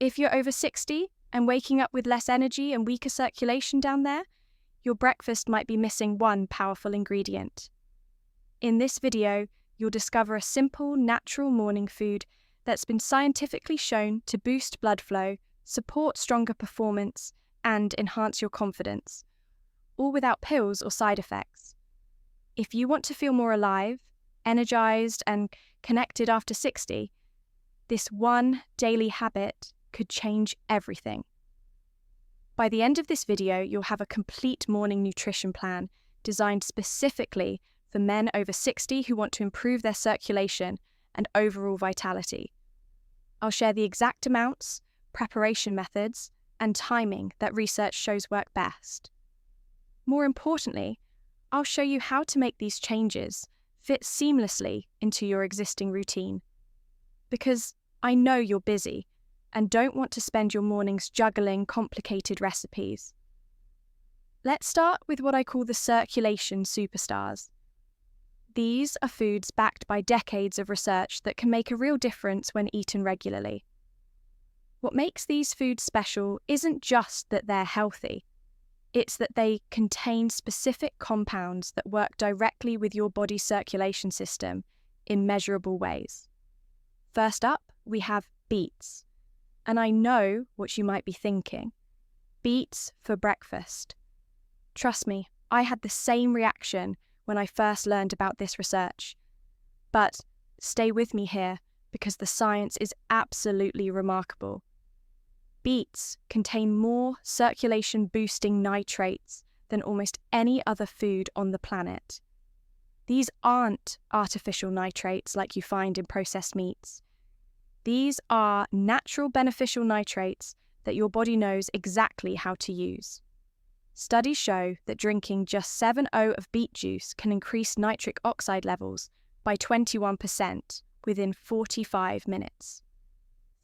If you're over 60 and waking up with less energy and weaker circulation down there, your breakfast might be missing one powerful ingredient. In this video, you'll discover a simple, natural morning food that's been scientifically shown to boost blood flow, support stronger performance, and enhance your confidence, all without pills or side effects. If you want to feel more alive, energized, and connected after 60, this one daily habit could change everything. By the end of this video, you'll have a complete morning nutrition plan designed specifically for men over 60 who want to improve their circulation and overall vitality. I'll share the exact amounts, preparation methods, and timing that research shows work best. More importantly, I'll show you how to make these changes fit seamlessly into your existing routine. Because I know you're busy and don't want to spend your mornings juggling complicated recipes. Let's start with what I call the circulation superstars. These are foods backed by decades of research that can make a real difference when eaten regularly. What makes these foods special isn't just that they're healthy, it's that they contain specific compounds that work directly with your body's circulation system in measurable ways. First up, we have beets. And I know what you might be thinking. Beets for breakfast. Trust me, I had the same reaction when I first learned about this research. But stay with me here because the science is absolutely remarkable. Beets contain more circulation-boosting nitrates than almost any other food on the planet. These aren't artificial nitrates like you find in processed meats. These are natural beneficial nitrates that your body knows exactly how to use. Studies show that drinking just 7.0 of beet juice can increase nitric oxide levels by 21% within 45 minutes.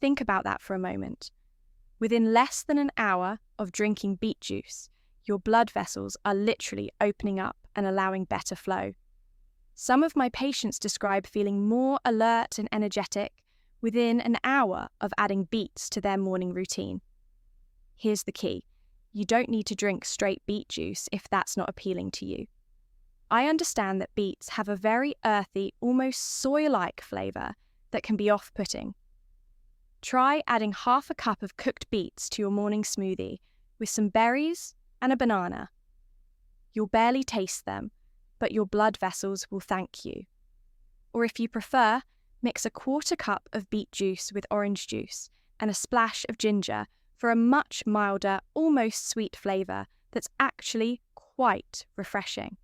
Think about that for a moment. Within less than an hour of drinking beet juice, your blood vessels are literally opening up and allowing better flow. Some of my patients describe feeling more alert and energetic within an hour of adding beets to their morning routine. Here's the key. You don't need to drink straight beet juice if that's not appealing to you. I understand that beets have a very earthy, almost soy-like flavour that can be off-putting. Try adding half a cup of cooked beets to your morning smoothie with some berries and a banana. You'll barely taste them, but your blood vessels will thank you. Or if you prefer, mix a quarter cup of beet juice with orange juice and a splash of ginger for a much milder, almost sweet flavour that's actually quite refreshing.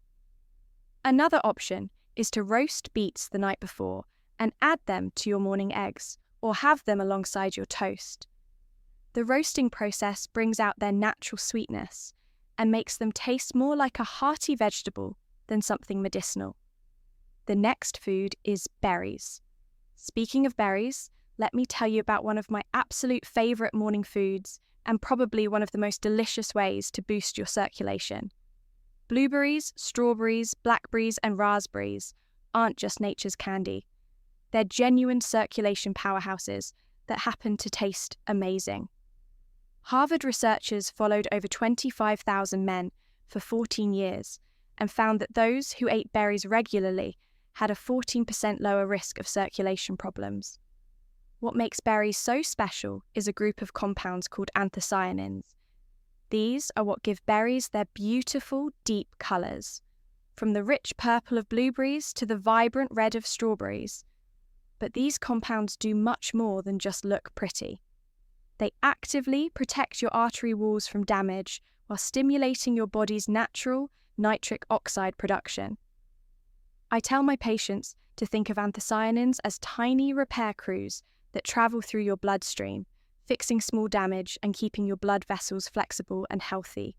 Another option is to roast beets the night before and add them to your morning eggs, or have them alongside your toast. The roasting process brings out their natural sweetness and makes them taste more like a hearty vegetable than something medicinal. The next food is berries. Speaking of berries, let me tell you about one of my absolute favourite morning foods and probably one of the most delicious ways to boost your circulation. Blueberries, strawberries, blackberries, and raspberries aren't just nature's candy. They're genuine circulation powerhouses that happen to taste amazing. Harvard researchers followed over 25,000 men for 14 years and found that those who ate berries regularly had a 14% lower risk of circulation problems. What makes berries so special is a group of compounds called anthocyanins. These are what give berries their beautiful, deep colours, from the rich purple of blueberries to the vibrant red of strawberries. But these compounds do much more than just look pretty. They actively protect your artery walls from damage while stimulating your body's natural nitric oxide production. I tell my patients to think of anthocyanins as tiny repair crews that travel through your bloodstream, fixing small damage and keeping your blood vessels flexible and healthy.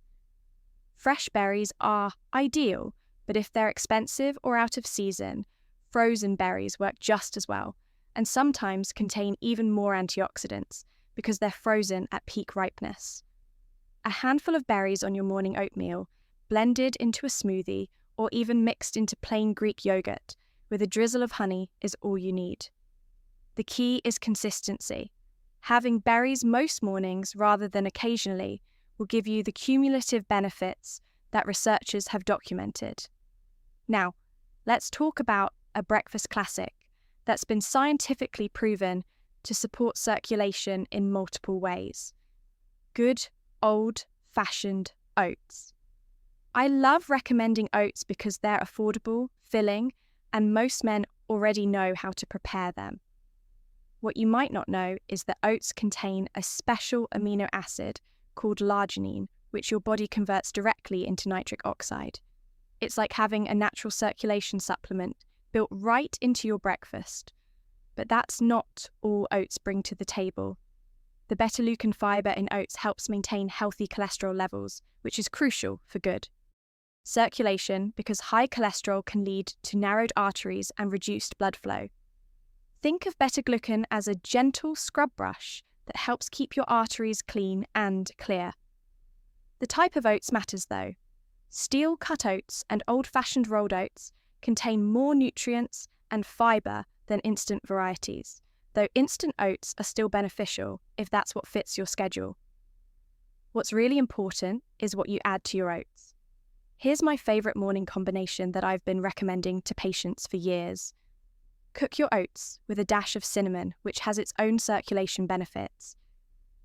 Fresh berries are ideal, but if they're expensive or out of season, frozen berries work just as well, and sometimes contain even more antioxidants because they're frozen at peak ripeness. A handful of berries on your morning oatmeal, blended into a smoothie, or even mixed into plain Greek yogurt with a drizzle of honey is all you need. The key is consistency. Having berries most mornings rather than occasionally will give you the cumulative benefits that researchers have documented. Now, let's talk about a breakfast classic that's been scientifically proven to support circulation in multiple ways. Good, old-fashioned oats. I love recommending oats because they're affordable, filling, and most men already know how to prepare them. What you might not know is that oats contain a special amino acid called l'arginine, which your body converts directly into nitric oxide. It's like having a natural circulation supplement built right into your breakfast. But that's not all oats bring to the table. The beta-glucan fiber in oats helps maintain healthy cholesterol levels, which is crucial for good circulation because high cholesterol can lead to narrowed arteries and reduced blood flow. Think of beta-glucan as a gentle scrub brush that helps keep your arteries clean and clear. The type of oats matters though. Steel-cut oats and old-fashioned rolled oats contain more nutrients and fiber than instant varieties, though instant oats are still beneficial if that's what fits your schedule. What's really important is what you add to your oats. Here's my favourite morning combination that I've been recommending to patients for years. Cook your oats with a dash of cinnamon, which has its own circulation benefits.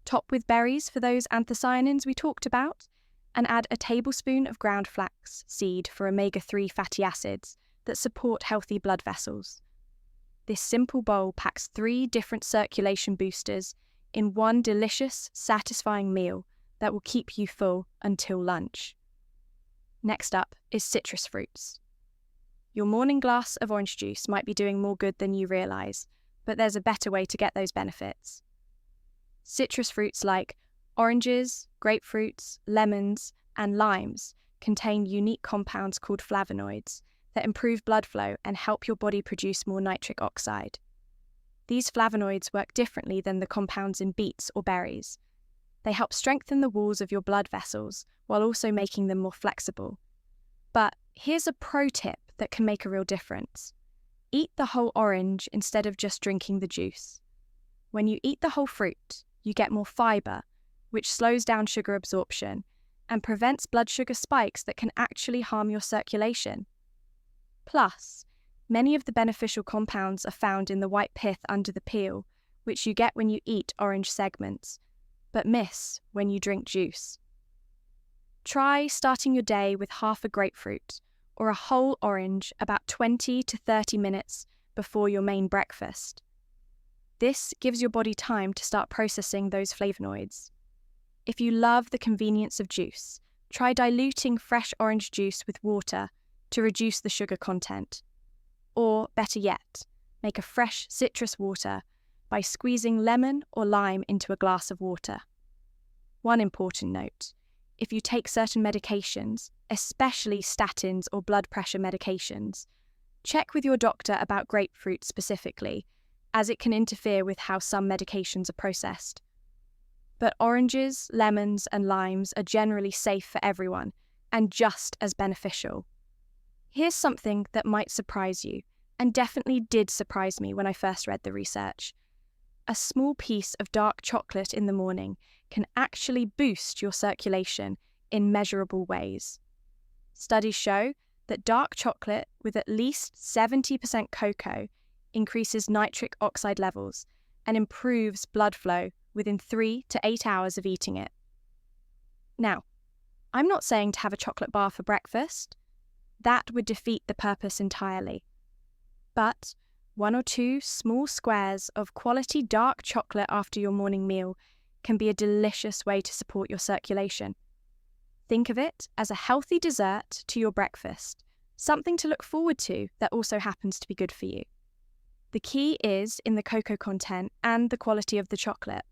Top with berries for those anthocyanins we talked about, and add a tablespoon of ground flax seed for omega-3 fatty acids that support healthy blood vessels. This simple bowl packs 3 different circulation boosters in one delicious, satisfying meal that will keep you full until lunch. Next up is citrus fruits. Your morning glass of orange juice might be doing more good than you realise, but there's a better way to get those benefits. Citrus fruits like oranges, grapefruits, lemons, and limes contain unique compounds called flavonoids that improve blood flow and help your body produce more nitric oxide. These flavonoids work differently than the compounds in beets or berries. They help strengthen the walls of your blood vessels while also making them more flexible. But here's a pro tip that can make a real difference. Eat the whole orange instead of just drinking the juice. When you eat the whole fruit, you get more fiber, which slows down sugar absorption and prevents blood sugar spikes that can actually harm your circulation. Plus, many of the beneficial compounds are found in the white pith under the peel, which you get when you eat orange segments, but miss when you drink juice. Try starting your day with half a grapefruit or a whole orange about 20 to 30 minutes before your main breakfast. This gives your body time to start processing those flavonoids. If you love the convenience of juice, try diluting fresh orange juice with water to reduce the sugar content. Or, better yet, make a fresh citrus water by squeezing lemon or lime into a glass of water. One important note: if you take certain medications, especially statins or blood pressure medications, check with your doctor about grapefruit specifically, as it can interfere with how some medications are processed. But oranges, lemons, and limes are generally safe for everyone and just as beneficial. Here's something that might surprise you, and definitely did surprise me when I first read the research. A small piece of dark chocolate in the morning can actually boost your circulation in measurable ways. Studies show that dark chocolate with at least 70% cocoa increases nitric oxide levels and improves blood flow within 3 to 8 hours of eating it. Now, I'm not saying to have a chocolate bar for breakfast. That would defeat the purpose entirely. But 1 or 2 small squares of quality dark chocolate after your morning meal can be a delicious way to support your circulation. Think of it as a healthy dessert to your breakfast, something to look forward to that also happens to be good for you. The key is in the cocoa content and the quality of the chocolate.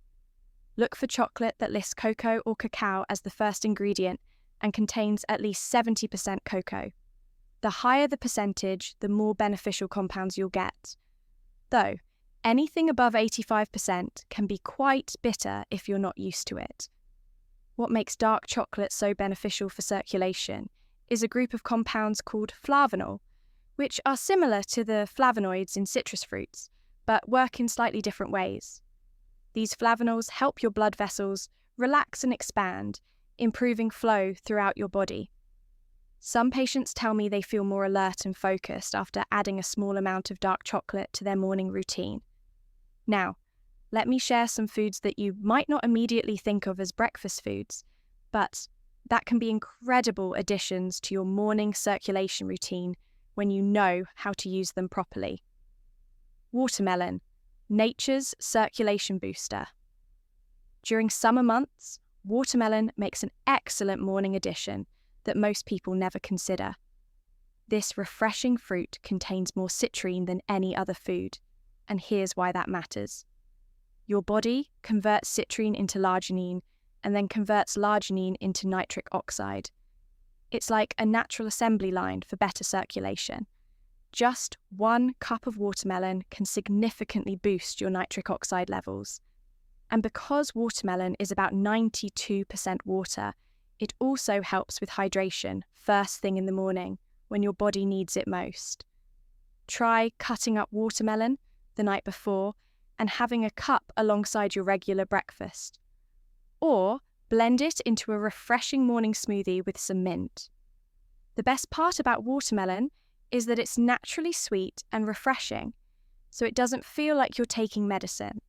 Look for chocolate that lists cocoa or cacao as the first ingredient and contains at least 70% cocoa. The higher the percentage, the more beneficial compounds you'll get. Though, anything above 85% can be quite bitter if you're not used to it. What makes dark chocolate so beneficial for circulation is a group of compounds called flavanol, which are similar to the flavonoids in citrus fruits, but work in slightly different ways. These flavonols help your blood vessels relax and expand, improving flow throughout your body. Some patients tell me they feel more alert and focused after adding a small amount of dark chocolate to their morning routine. Now, let me share some foods that you might not immediately think of as breakfast foods, but that can be incredible additions to your morning circulation routine when you know how to use them properly. Watermelon, nature's circulation booster. During summer months, watermelon makes an excellent morning addition that most people never consider. This refreshing fruit contains more citrine than any other food, and here's why that matters. Your body converts citrine into l'arginine and then converts l'arginine into nitric oxide. It's like a natural assembly line for better circulation. Just 1 cup of watermelon can significantly boost your nitric oxide levels. And because watermelon is about 92% water, it also helps with hydration first thing in the morning when your body needs it most. Try cutting up watermelon the night before and having a cup alongside your regular breakfast. Or blend it into a refreshing morning smoothie with some mint. The best part about watermelon is that it's naturally sweet and refreshing, so it doesn't feel like you're taking medicine.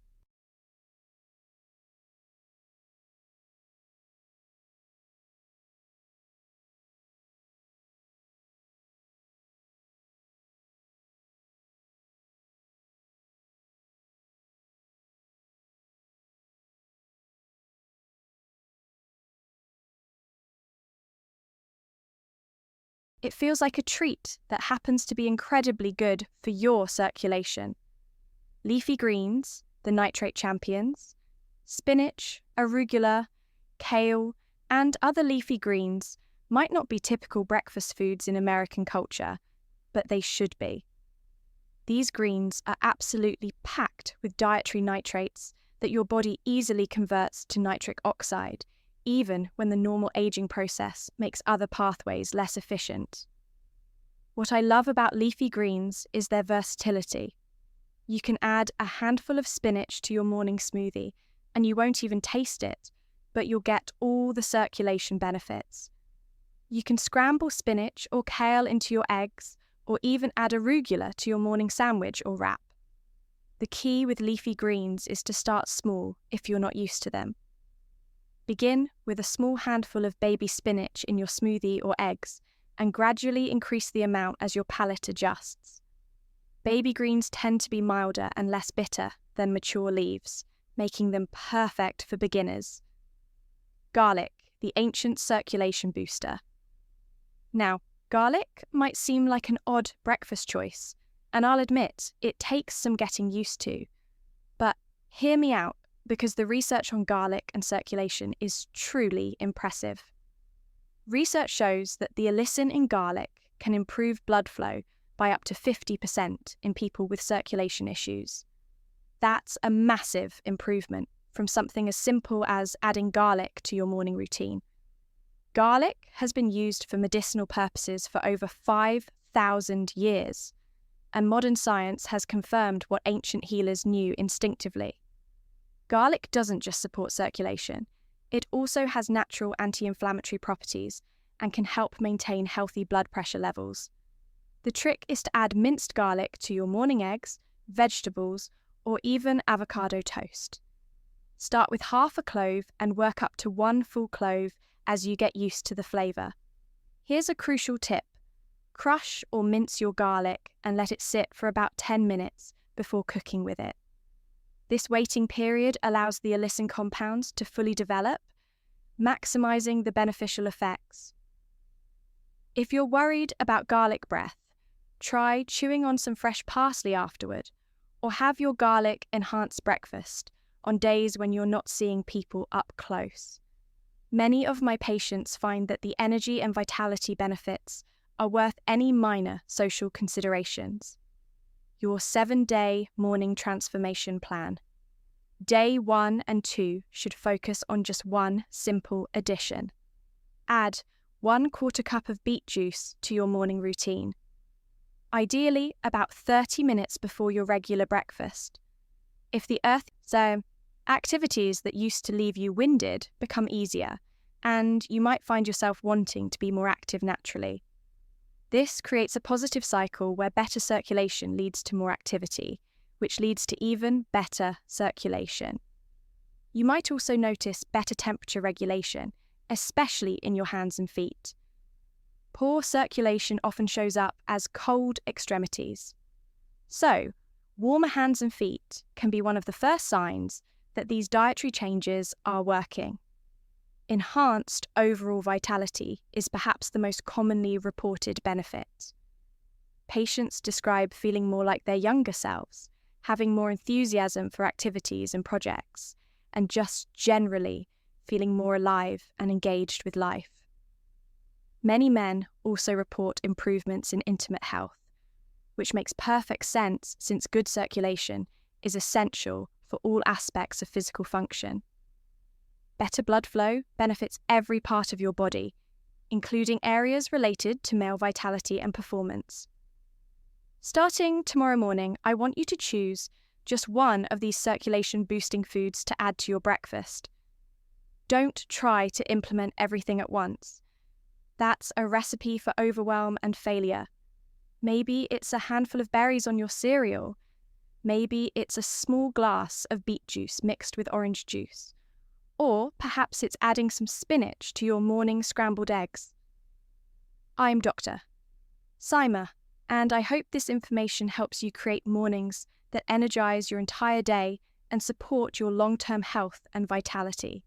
It feels like a treat that happens to be incredibly good for your circulation. Leafy greens, the nitrate champions, spinach, arugula, kale, and other leafy greens might not be typical breakfast foods in American culture, but they should be. These greens are absolutely packed with dietary nitrates that your body easily converts to nitric oxide, even when the normal aging process makes other pathways less efficient. What I love about leafy greens is their versatility. You can add a handful of spinach to your morning smoothie, and you won't even taste it, but you'll get all the circulation benefits. You can scramble spinach or kale into your eggs, or even add arugula to your morning sandwich or wrap. The key with leafy greens is to start small if you're not used to them. Begin with a small handful of baby spinach in your smoothie or eggs and gradually increase the amount as your palate adjusts. Baby greens tend to be milder and less bitter than mature leaves, making them perfect for beginners. Garlic, the ancient circulation booster. Now, garlic might seem like an odd breakfast choice, and I'll admit it takes some getting used to. But hear me out, because the research on garlic and circulation is truly impressive. Research shows that the allicin in garlic can improve blood flow by up to 50% in people with circulation issues. That's a massive improvement from something as simple as adding garlic to your morning routine. Garlic has been used for medicinal purposes for over 5,000 years, and modern science has confirmed what ancient healers knew instinctively. Garlic doesn't just support circulation, it also has natural anti-inflammatory properties and can help maintain healthy blood pressure levels. The trick is to add minced garlic to your morning eggs, vegetables, or even avocado toast. Start with half a clove and work up to 1 full clove as you get used to the flavour. Here's a crucial tip. Crush or mince your garlic and let it sit for about 10 minutes before cooking with it. This waiting period allows the allicin compounds to fully develop, maximising the beneficial effects. If you're worried about garlic breath, try chewing on some fresh parsley afterward, or have your garlic-enhanced breakfast on days when you're not seeing people up close. Many of my patients find that the energy and vitality benefits are worth any minor social considerations. Your 7-day morning transformation plan. Day 1 and 2 should focus on just one simple addition. Add 1/4 cup of beet juice to your morning routine. Ideally, about 30 minutes before your regular breakfast. If the earth, so Activities that used to leave you winded become easier, and you might find yourself wanting to be more active naturally. This creates a positive cycle where better circulation leads to more activity, which leads to even better circulation. You might also notice better temperature regulation, especially in your hands and feet. Poor circulation often shows up as cold extremities. So, warmer hands and feet can be one of the first signs that these dietary changes are working. Enhanced overall vitality is perhaps the most commonly reported benefit. Patients describe feeling more like their younger selves, having more enthusiasm for activities and projects, and just generally feeling more alive and engaged with life. Many men also report improvements in intimate health, which makes perfect sense since good circulation is essential for all aspects of physical function. Better blood flow benefits every part of your body, including areas related to male vitality and performance. Starting tomorrow morning, I want you to choose just one of these circulation-boosting foods to add to your breakfast. Don't try to implement everything at once. That's a recipe for overwhelm and failure. Maybe it's a handful of berries on your cereal. Maybe it's a small glass of beet juice mixed with orange juice. Or perhaps it's adding some spinach to your morning scrambled eggs. I'm Dr. Sima, and I hope this information helps you create mornings that energize your entire day and support your long-term health and vitality.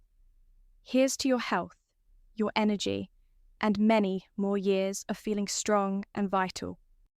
Here's to your health, your energy, and many more years of feeling strong and vital.